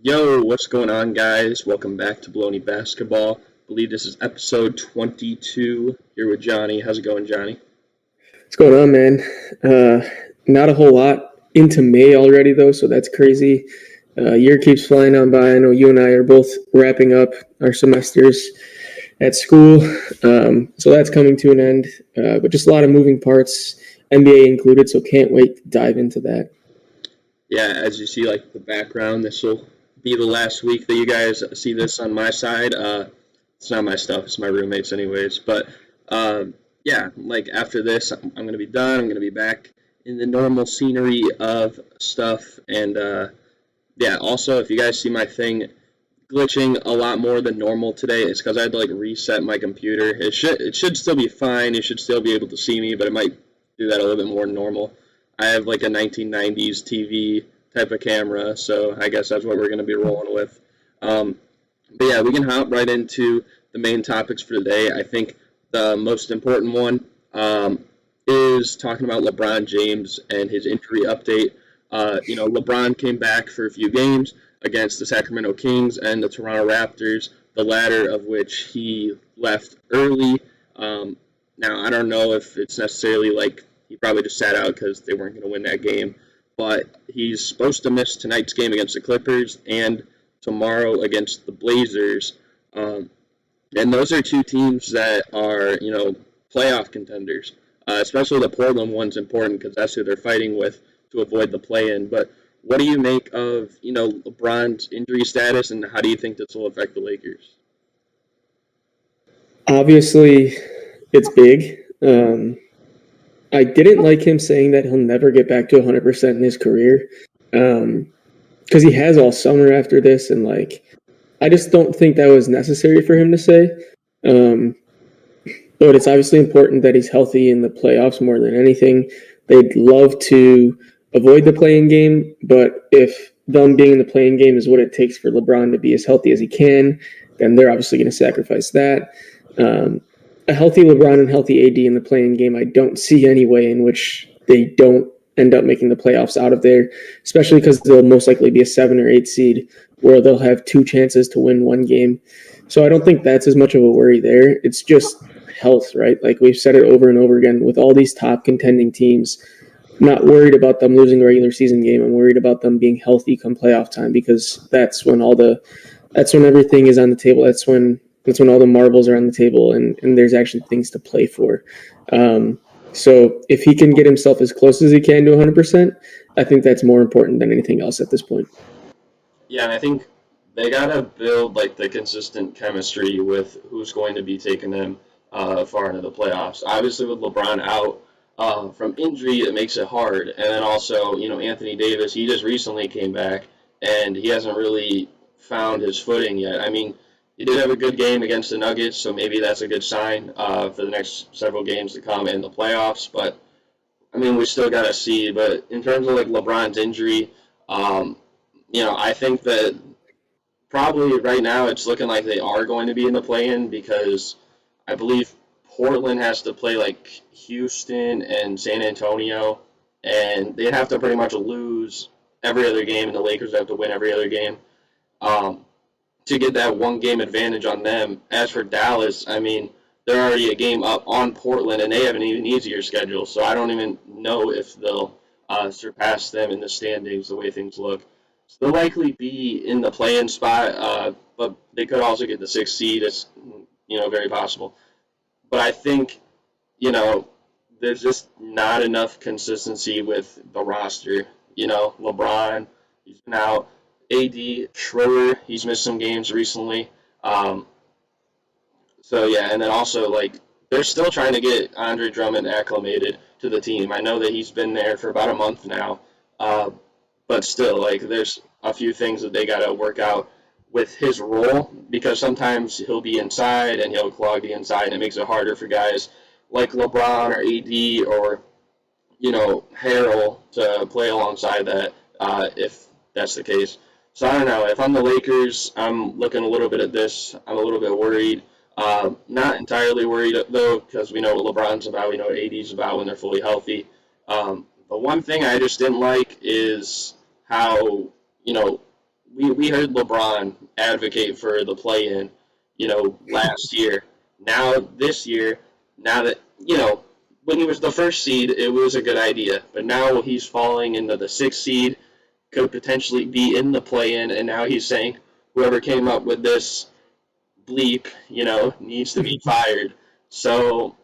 Yo, what's going on, guys? Welcome back to Bullony Basketball. I believe this is episode 22 here with Johnny. How's it going, Johnny? What's going on, man? Not a whole lot into May already, though, so that's crazy. Year keeps flying on by. I know you and I are both wrapping up our semesters at school, so that's coming to an end. But just a lot of moving parts, NBA included, so can't wait to dive into that. Yeah, as you see, like the background, this will be the last week that you guys see this on my side. It's not my stuff; it's my roommates, anyways. But yeah, like after this, I'm gonna be done. I'm gonna be back in the normal scenery of stuff, and yeah. Also, if you guys see my thing glitching a lot more than normal today, it's because I had to like reset my computer. It should still be fine. You should still be able to see me, but it might do that a little bit more normal. I have like a 1990s TV type of camera, so I guess that's what we're going to be rolling with. Um, but yeah, we can hop right into the main topics for today. I think the most important one is talking about LeBron James and his injury update. LeBron came back for a few games against the Sacramento Kings and the Toronto Raptors, the latter of which he left early. Now, I don't know if it's necessarily like he probably just sat out because they weren't going to win that game, but he's supposed to miss tonight's game against the Clippers and tomorrow against the Blazers. And those are two teams that are, playoff contenders. Especially the Portland one's important because that's who they're fighting with to avoid the play-in. But what do you make of, LeBron's injury status, and how do you think this will affect the Lakers? Obviously, it's big. I didn't like him saying that he'll never get back to 100% in his career because he has all summer after this, and I just don't think that was necessary for him to say. Um, but it's obviously important that he's healthy in the playoffs more than anything. They'd love to avoid the playing game, but if them being in the playing game is what it takes for LeBron to be as healthy as he can, then they're obviously going to sacrifice that. Um, a healthy LeBron and healthy AD in the playing game, I don't see any way in which they don't end up making the playoffs out of there, especially because they'll most likely be a 7 or 8 seed where they'll have two chances to win one game. So I don't think that's as much of a worry there. It's just health, right? Like we've said it over and over again with all these top contending teams. I'm not worried about them losing a regular season game. I'm worried about them being healthy come playoff time because that's when everything is on the table. That's when all the marbles are on the table and there's actually things to play for. So if he can get himself as close as he can to 100%, I think that's more important than anything else at this point. Yeah, and I think they gotta build like the consistent chemistry with who's going to be taking them far into the playoffs. Obviously, with LeBron out from injury, it makes it hard. And then also, Anthony Davis, he just recently came back, and he hasn't really found his footing yet. I mean, he did have a good game against the Nuggets, so maybe that's a good sign for the next several games to come in the playoffs. But I mean, we still gotta see. But in terms of like LeBron's injury, um, I think that probably right now it's looking like they are going to be in the play-in because I believe Portland has to play like Houston and San Antonio, and they'd have to pretty much lose every other game, and the Lakers have to win every other game um, to get that one game advantage on them. As for Dallas, I mean, they're already a game up on Portland, and they have an even easier schedule, so I don't even know if they'll surpass them in the standings the way things look. So they'll likely be in the play-in spot, but they could also get the sixth seed. It's very possible. But I think you know there's just not enough consistency with the roster. LeBron, he's been out. AD Schroeder, he's missed some games recently. Um, so yeah, and then also like they're still trying to get Andre Drummond acclimated to the team. I know that he's been there for about a month now, uh, but still, like there's a few things that they got to work out with his role because sometimes he'll be inside and he'll clog the inside, and it makes it harder for guys like LeBron or AD or Harrell to play alongside that if that's the case. So I don't know. If I'm the Lakers, I'm looking a little bit at this. I'm a little bit worried. Not entirely worried though, because we know what LeBron's about. We know what AD's about when they're fully healthy. But one thing I just didn't like is how we heard LeBron advocate for the play-in, last year. Now this year, now that when he was the first seed, it was a good idea. But now he's falling into the sixth seed, could potentially be in the play-in, and now he's saying whoever came up with this bleep, needs to be fired. So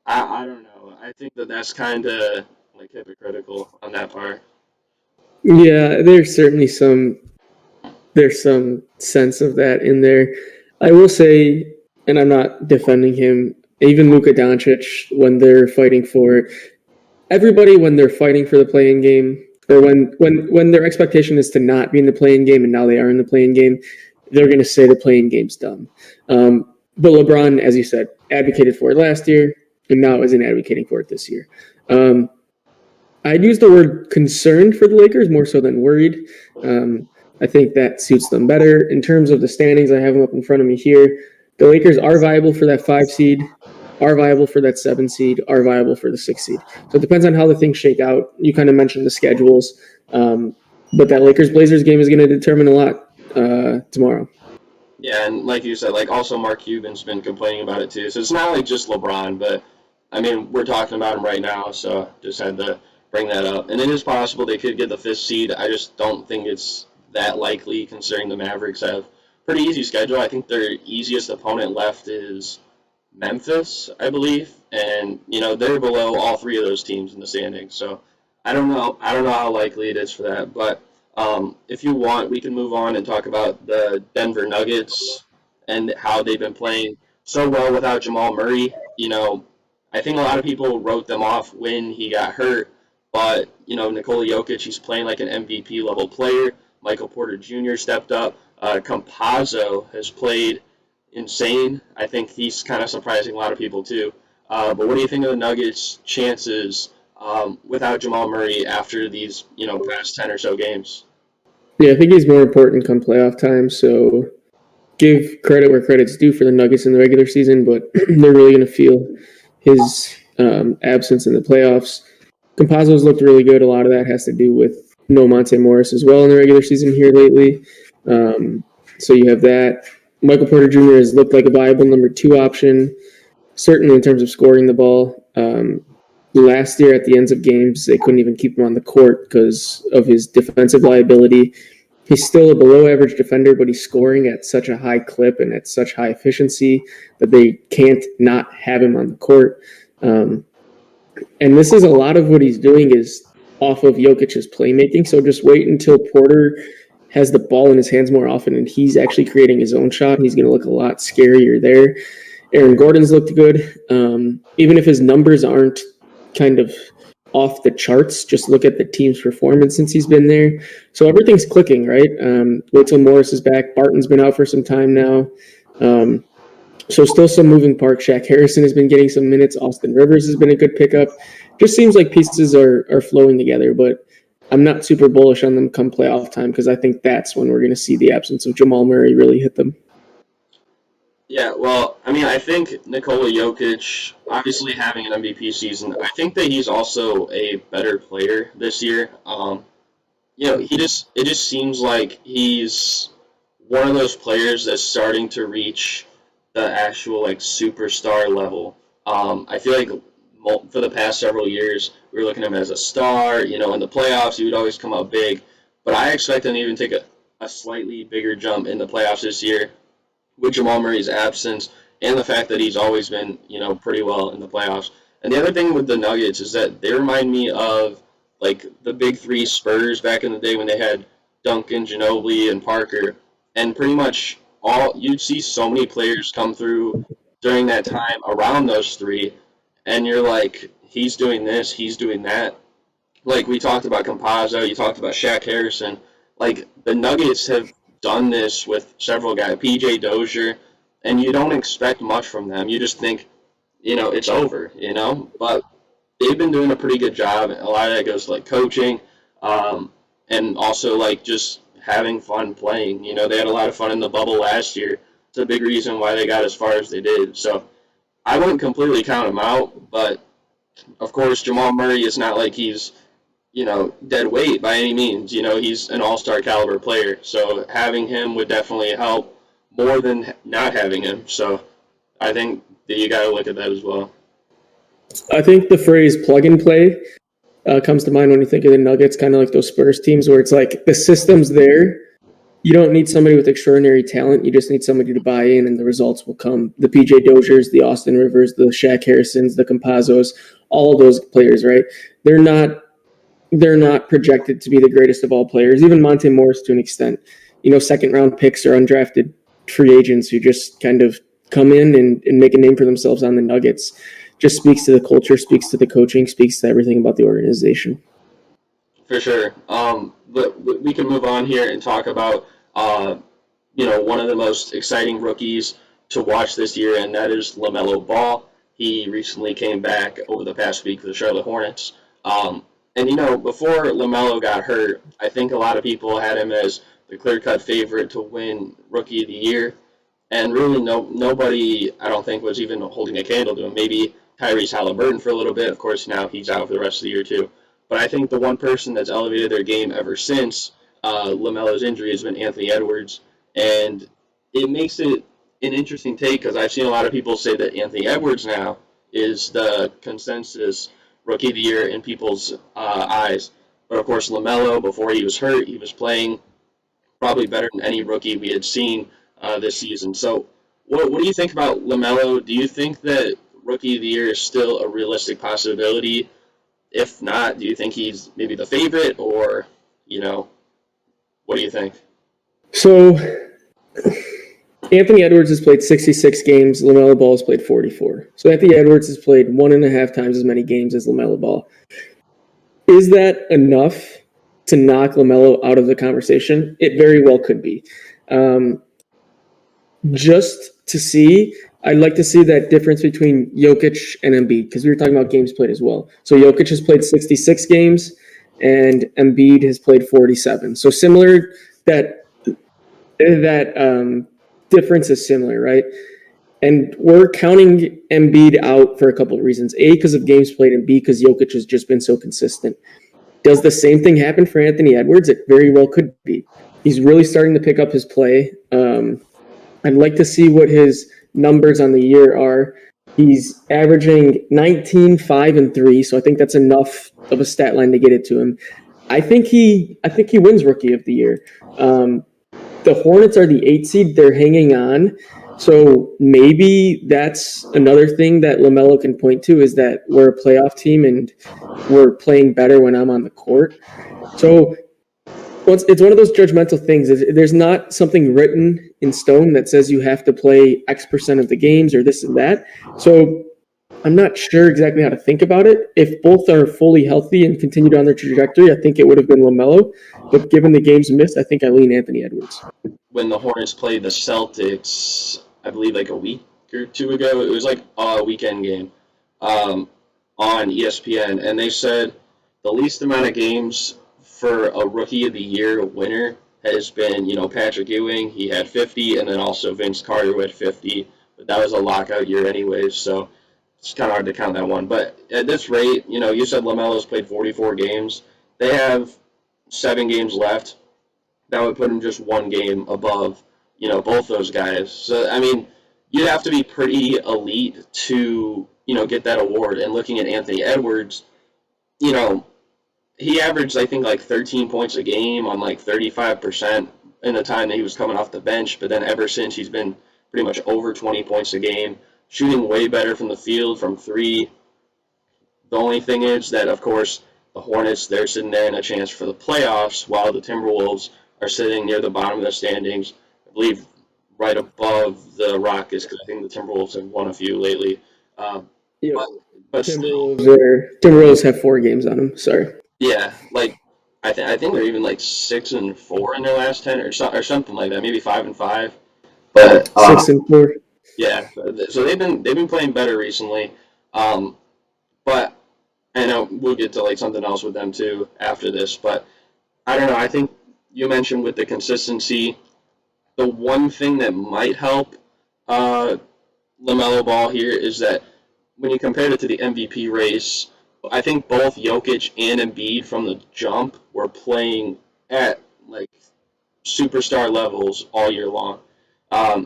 I don't know. I think that that's kind of like hypocritical on that part. Yeah, there's some sense of that in there. I will say, and I'm not defending him, even Luka Doncic, when they're fighting for everybody, when they're fighting for the play-in game, or when their expectation is to not be in the play-in game and now they are in the play-in game, they're going to say the play-in game's dumb. But LeBron, as you said, advocated for it last year and now isn't advocating for it this year. I'd use the word concerned for the Lakers more so than worried. I think that suits them better. In terms of the standings, I have them up in front of me here. The Lakers are viable for that 5 seed, are viable for that 7 seed, are viable for the 6 seed. So it depends on how the things shake out. You kind of mentioned the schedules, but that Lakers-Blazers game is going to determine a lot tomorrow. Yeah, and like you said, like also Mark Cuban's been complaining about it too. So it's not like just LeBron, but I mean we're talking about him right now, so just had to bring that up. And it is possible they could get the 5th seed. I just don't think it's that likely considering the Mavericks have pretty easy schedule. I think their easiest opponent left is Memphis, I believe, and they're below all 3 of those teams in the standings. So I don't know. I don't know how likely it is for that, but if you want, we can move on and talk about the Denver Nuggets and how they've been playing so well without Jamal Murray. I think a lot of people wrote them off when he got hurt, but Nikola Jokic, he's playing like an MVP level player. Michael Porter Jr. stepped up. Campazzo has played insane. I think he's kind of surprising a lot of people too. But what do you think of the Nuggets' chances without Jamal Murray after these past 10 or so games? Yeah, I think he's more important come playoff time. So give credit where credit's due for the Nuggets in the regular season, but they're really going to feel his absence in the playoffs. Campazzo's looked really good. A lot of that has to do with no Monte Morris as well in the regular season here lately. So you have that. Michael Porter Jr. has looked like a viable number 2 option, certainly in terms of scoring the ball. Last year at the ends of games, they couldn't even keep him on the court because of his defensive liability. He's still a below-average defender, but he's scoring at such a high clip and at such high efficiency that they can't not have him on the court. And this is a lot of what he's doing is off of Jokic's playmaking, so just wait until Porter has the ball in his hands more often and he's actually creating his own shot. He's going to look a lot scarier there. Aaron Gordon's looked good. Even if his numbers aren't kind of off the charts, just look at the team's performance since he's been there. So everything's clicking, right? Wait till Morris is back. Barton's been out for some time now. So still some moving parts. Shaq Harrison has been getting some minutes. Austin Rivers has been a good pickup. Just seems like pieces are flowing together, but I'm not super bullish on them come playoff time because I think that's when we're going to see the absence of Jamal Murray really hit them. Yeah, well, I mean, I think Nikola Jokic, obviously having an MVP season, I think that he's also a better player this year. It just seems like he's one of those players that's starting to reach the actual like superstar level. I feel like for the past several years we were looking at him as a star. In the playoffs he would always come out big, but I expect him to even take a slightly bigger jump in the playoffs this year with Jamal Murray's absence and the fact that he's always been pretty well in the playoffs. And the other thing with the Nuggets is that they remind me of like the big 3 Spurs back in the day when they had Duncan, Ginobili, and Parker, and pretty much you'd see so many players come through during that time around those 3, and you're like, he's doing this, he's doing that. Like we talked about Campazzo, you talked about Shaq Harrison. Like the Nuggets have done this with several guys, PJ Dozier, and you don't expect much from them. You just think, it's over, But they've been doing a pretty good job. A lot of that goes to like coaching, and also like just having fun playing. They had a lot of fun in the bubble last year. It's a big reason why they got as far as they did. So I wouldn't completely count them out, but of course Jamal Murray is not like he's dead weight by any means. He's an all-star caliber player, so having him would definitely help more than not having him. So I think that you got to look at that as well. I think the phrase plug and play comes to mind when you think of the Nuggets, kind of like those Spurs teams where it's like the system's there. You don't need somebody with extraordinary talent. You just need somebody to buy in, and the results will come. The PJ Doziers, the Austin Rivers, the Shaq Harrisons, the Campazzos, all of those players, right? They're not projected to be the greatest of all players. Even Monte Morris to an extent. Second round picks or undrafted free agents who just kind of come in and make a name for themselves on the Nuggets. Just speaks to the culture, speaks to the coaching, speaks to everything about the organization. For sure. But we can move on here and talk about, one of the most exciting rookies to watch this year, and that is LaMelo Ball. He recently came back over the past week for the Charlotte Hornets. And before LaMelo got hurt, I think a lot of people had him as the clear-cut favorite to win Rookie of the Year. And really, nobody, I don't think, was even holding a candle to him. Maybe Tyrese Halliburton for a little bit. Of course, now he's out for the rest of the year, too. But I think the one person that's elevated their game ever since LaMelo's injury has been Anthony Edwards. And it makes it an interesting take because I've seen a lot of people say that Anthony Edwards now is the consensus Rookie of the Year in people's eyes. But, of course, LaMelo, before he was hurt, he was playing probably better than any rookie we had seen this season. So what do you think about LaMelo? Do you think that Rookie of the Year is still a realistic possibility? If not, do you think he's maybe the favorite, or, what do you think? So Anthony Edwards has played 66 games. LaMelo Ball has played 44. So Anthony Edwards has played 1.5 times as many games as LaMelo Ball. Is that enough to knock LaMelo out of the conversation? It very well could be. Just to see, I'd like to see that difference between Jokic and Embiid, because we were talking about games played as well. So Jokic has played 66 games, and Embiid has played 47. So similar, that difference is similar, right? And we're counting Embiid out for a couple of reasons. A, because of games played, and B, because Jokic has just been so consistent. Does the same thing happen for Anthony Edwards? It very well could be. He's really starting to pick up his play. I'd like to see what his numbers on the year are. He's averaging 19, 5, and 3, so I think that's enough of a stat line to get it to him. I think he wins Rookie of the Year. The Hornets are the 8 seed. They're hanging on. So maybe that's another thing that LaMelo can point to, is that we're a playoff team and we're playing better when I'm on the court. So it's one of those judgmental things. There's not something written in stone that says you have to play X percent of the games or this and that. So I'm not sure exactly how to think about it. If both are fully healthy and continue on their trajectory, I think it would have been LaMelo. But given the games missed, I think I lean Anthony Edwards. When the Hornets played the Celtics, I believe like a week or two ago, it was like a weekend game on ESPN, and they said the least amount of games for a Rookie of the Year winner has been, Patrick Ewing. He had 50, and then also Vince Carter who had 50. But that was a lockout year anyways, so it's kind of hard to count that one. But at this rate, you said LaMelo's played 44 games. They have 7 games left. That would put him just 1 game above, both those guys. So, I mean, you'd have to be pretty elite to, get that award. And looking at Anthony Edwards, he averaged, I think, like 13 points a game on like 35% in the time that he was coming off the bench. But then ever since, he's been pretty much over 20 points a game, shooting way better from the field, from 3. The only thing is that, of course, the Hornets, they're sitting there in a chance for the playoffs, while the Timberwolves are sitting near the bottom of the standings, I believe right above the Rockets, because I think the Timberwolves have won a few lately. Yeah. But still, Timberwolves have 4 games on them. Sorry. Yeah, like I think they're even like 6-4 in their last 10, or something like that, maybe 5-5. But 6-4. Yeah, so they've been playing better recently. But I know we'll get to like something else with them too after this. But I don't know. I think you mentioned with the consistency, the one thing that might help LaMelo Ball here is that when you compare it to the MVP race I think both Jokic and Embiid from the jump were playing at like superstar levels all year long.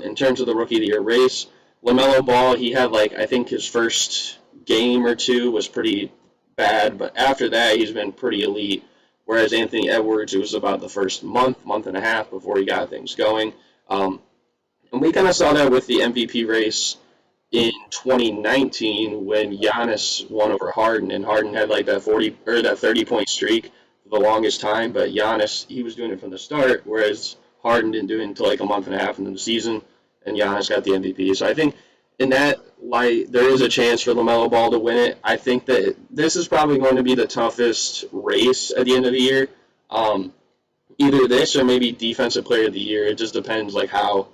In terms of the Rookie of the Year race, LaMelo Ball, he had I think his first game or two was pretty bad, but after that he's been pretty elite. Whereas Anthony Edwards, it was about the first month and a half before he got things going. And we kind of saw that with the MVP race in 2019 when Giannis won over Harden, and Harden had that 40 or that 30-point streak for the longest time. But Giannis, he was doing it from the start, whereas Harden didn't do it until a month and a half into the season, and Giannis got the MVP. So I think in that light, there is a chance for LaMelo Ball to win it. I think that this is probably going to be the toughest race at the end of the year. Either this or maybe Defensive Player of the Year. It just depends how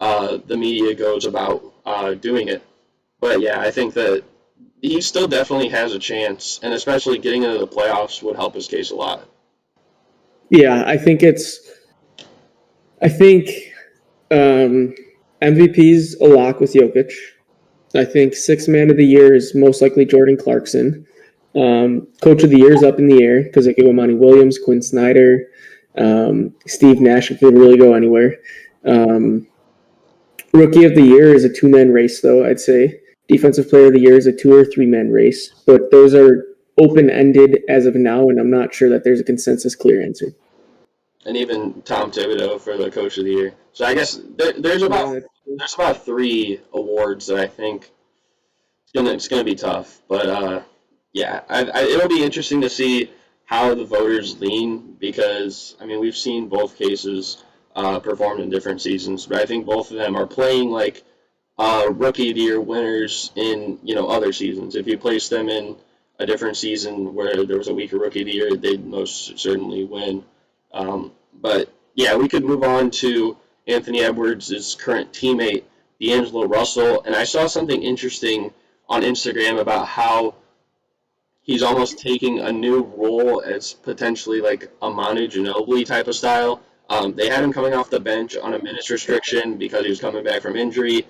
the media goes about doing it. But yeah, I think that he still definitely has a chance, and especially getting into the playoffs would help his case a lot. Yeah, I think MVP's a lock with Jokic. I think Sixth Man of the Year is most likely Jordan Clarkson. Coach of the Year is up in the air because it could go Monty Williams, Quinn Snyder, Steve Nash. It could really go anywhere. Rookie of the Year is a two-man race, though, I'd say. Defensive Player of the Year is a 2 or 3-man race. But those are open-ended as of now, and I'm not sure that there's a consensus clear answer. And even Tom Thibodeau for the Coach of the Year. So I guess there's about 3 awards that I think it's gonna be tough. But yeah, it'll be interesting to see how the voters lean because we've seen both cases performed in different seasons, but I think both of them are playing Rookie of the Year winners in other seasons. If you place them in a different season where there was a weaker Rookie of the Year, they'd most certainly win. But yeah, we could move on to Anthony Edwards' current teammate, D'Angelo Russell, and I saw something interesting on Instagram about how he's almost taking a new role as potentially a Manu Ginobili type of style. They had him coming off the bench on a minutes restriction because he was coming back from injury.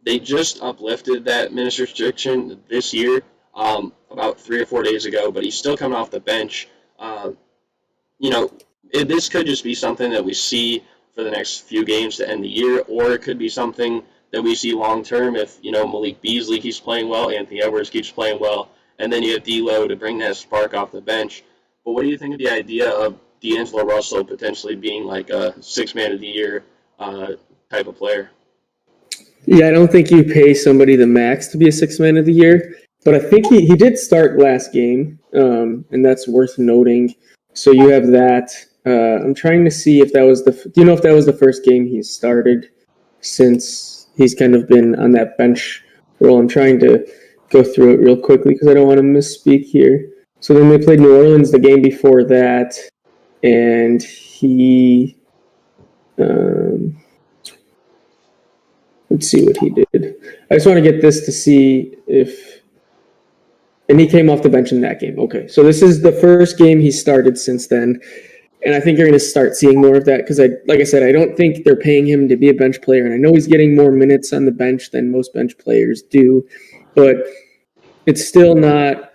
They just uplifted that minutes restriction this year, about 3 or 4 days ago, but he's still coming off the bench. This could just be something that we see for the next few games to end the year, or it could be something that we see long term if Malik Beasley keeps playing well, Anthony Edwards keeps playing well, and then you have D'Lo to bring that spark off the bench. But what do you think of the idea of D'Angelo Russell potentially being a 6-man of the year type of player? Yeah, I don't think you pay somebody the max to be a 6-man of the year, but I think he did start last game, and that's worth noting. So you have that. I'm trying to see if that was do you know if that was the first game he started since he's kind of been on that bench role? I'm trying to go through it real quickly because I don't want to misspeak here. So then they played New Orleans the game before that, and he let's see what he did. I just want to get this to see if... And he came off the bench in that game. Okay, so this is the first game he started since then. And I think you're going to start seeing more of that because, like I said, I don't think they're paying him to be a bench player. And I know he's getting more minutes on the bench than most bench players do. But it's still not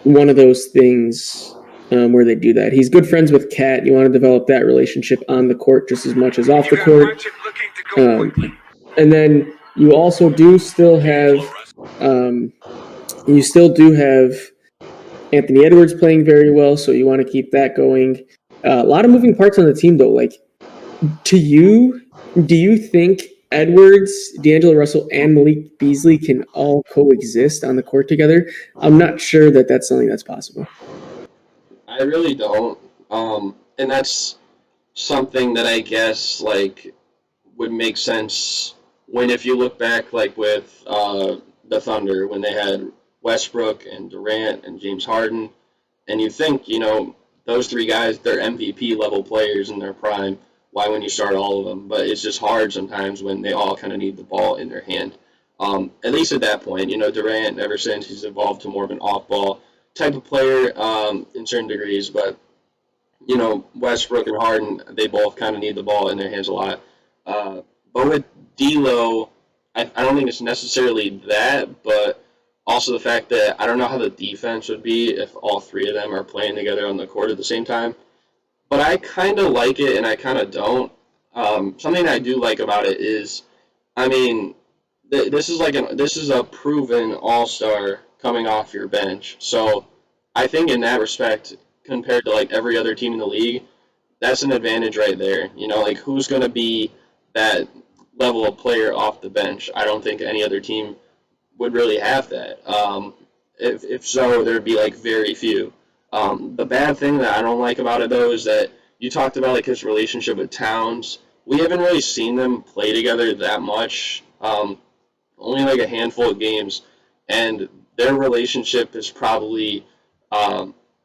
one of those things where they do that. He's good friends with Kat. You want to develop that relationship on the court just as much as off the court. And then you also do still have... You still do have Anthony Edwards playing very well, so you want to keep that going. A lot of moving parts on the team, though. Do you think Edwards, D'Angelo Russell, and Malik Beasley can all coexist on the court together? I'm not sure that that's something that's possible. I really don't. And that's something that I guess would make sense if you look back with the Thunder when they had Westbrook and Durant and James Harden, and you think, those 3 guys, they're MVP level players in their prime. Why wouldn't you start all of them? But it's just hard sometimes when they all kind of need the ball in their hand. At least at that point, Durant, ever since, he's evolved to more of an off-ball type of player in certain degrees. But, Westbrook and Harden, they both kind of need the ball in their hands a lot. But with D'Lo, I don't think it's necessarily that, but Also, the fact that I don't know how the defense would be if all three of them are playing together on the court at the same time. But I kind of like it and I kind of don't. Something I do like about it is, I mean, this is a proven all-star coming off your bench. So I think in that respect, compared to like every other team in the league, that's an advantage right there. You know, like who's going to be that level of player off the bench? I don't think any other team would really have that. If so, there'd be like very few. The bad thing that I don't like about it though is that you talked about like his relationship with Towns. We haven't really seen them play together that much. Only like a handful of games, and their relationship is probably,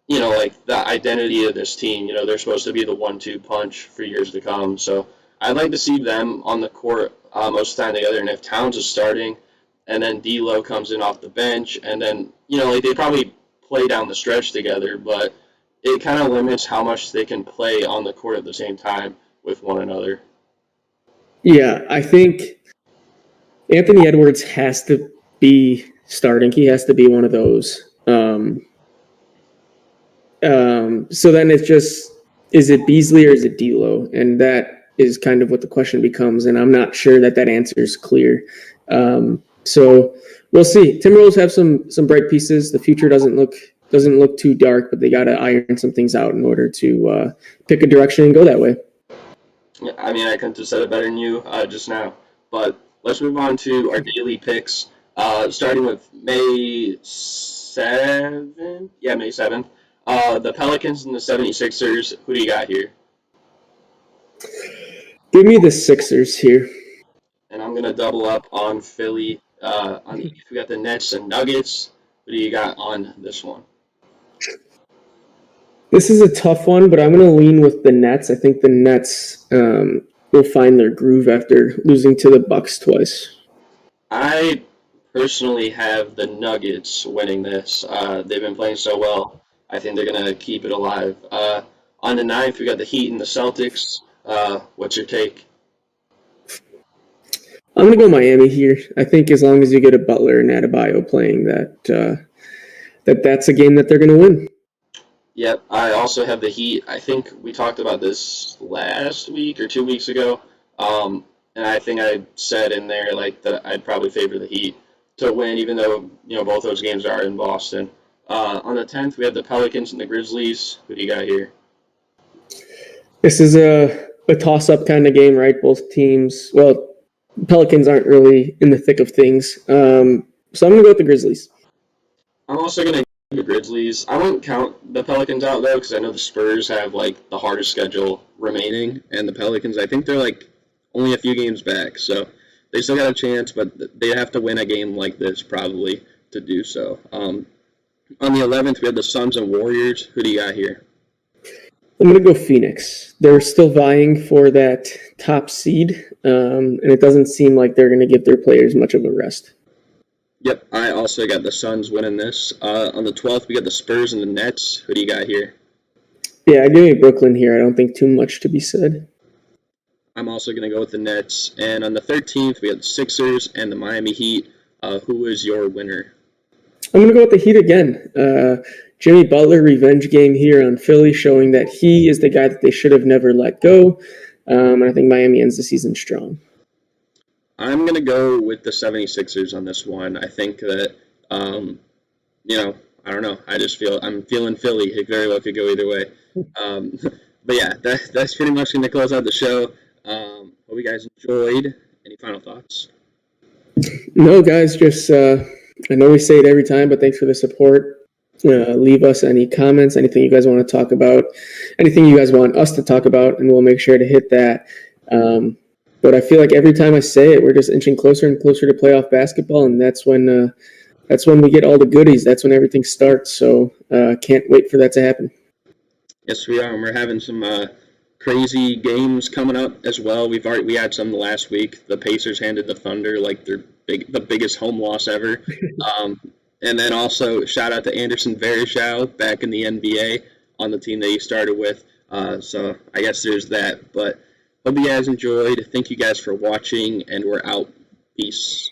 like the identity of this team. You know, they're supposed to be the 1-2 punch for years to come. So I'd like to see them on the court most of the time together. And if Towns is starting, and then D'Lo comes in off the bench, and then like they probably play down the stretch together, but it kind of limits how much they can play on the court at the same time with one another. Yeah, I think Anthony Edwards has to be starting. He has to be one of those. So then it's just, is it Beasley or is it D'Lo? And that is kind of what the question becomes. And I'm not sure that answer is clear. So we'll see. Timberwolves have some bright pieces. The future doesn't look too dark, but they got to iron some things out in order to pick a direction and go that way. Yeah, I mean, I couldn't have said it better than you just now. But let's move on to our daily picks, starting with May 7th. Yeah, May 7th. The Pelicans and the 76ers. Who do you got here? Give me the Sixers here. And I'm going to double up on Philly. We got the Nets and Nuggets. Who do you got on this one? This is a tough one, but I'm going to lean with the Nets. I think the Nets will find their groove after losing to the Bucks twice. I personally have the Nuggets winning this. They've been playing so well. I think they're going to keep it alive. On the 9th, we got the Heat and the Celtics. What's your take? I'm going to go Miami here. I think as long as you get a Butler and Adebayo playing, that's a game that they're going to win. Yep, I also have the Heat. I think we talked about this last week or 2 weeks ago, and I think I said in there like that I'd probably favor the Heat to win, even though both those games are in Boston. On the 10th, we have the Pelicans and the Grizzlies. Who do you got here? This is a toss-up kind of game, right? Both teams. Well, Pelicans aren't really in the thick of things, so I'm going to go with the Grizzlies. I'm also going to the Grizzlies. I wouldn't count the Pelicans out, though, because I know the Spurs have, like, the hardest schedule remaining, and the Pelicans, I think they're, like, only a few games back, so they still got a chance, but they have to win a game like this, probably, to do so. On the 11th, we have the Suns and Warriors. Who do you got here? I'm going to go Phoenix. They're still vying for that top seed, and it doesn't seem like they're going to give their players much of a rest. Yep, I also got the Suns winning this. On the 12th, we got the Spurs and the Nets. Who do you got here? Yeah, give me Brooklyn here. I don't think too much to be said. I'm also going to go with the Nets. And on the 13th, we have the Sixers and the Miami Heat. Who is your winner? I'm going to go with the Heat again. Jimmy Butler revenge game here on Philly, showing that he is the guy that they should have never let go. And I think Miami ends the season strong. I'm going to go with the 76ers on this one. I think that, I don't know. I'm feeling Philly. It very well could go either way. But yeah, that's pretty much going to close out the show. Hope you guys enjoyed. Any final thoughts? No, guys, just I know we say it every time, but thanks for the support. Leave us any comments, anything you guys want to talk about, anything you guys want us to talk about, and we'll make sure to hit that. But I feel like every time I say it, we're just inching closer and closer to playoff basketball, and that's when we get all the goodies. That's when everything starts. So can't wait for that to happen. Yes, we are, and we're having some crazy games coming up as well. We had some last week. The Pacers handed the Thunder like the biggest home loss ever. And then also shout out to Anderson Varejao back in the NBA on the team that he started with. So I guess there's that, but. Hope you guys enjoyed. Thank you guys for watching, and we're out. Peace.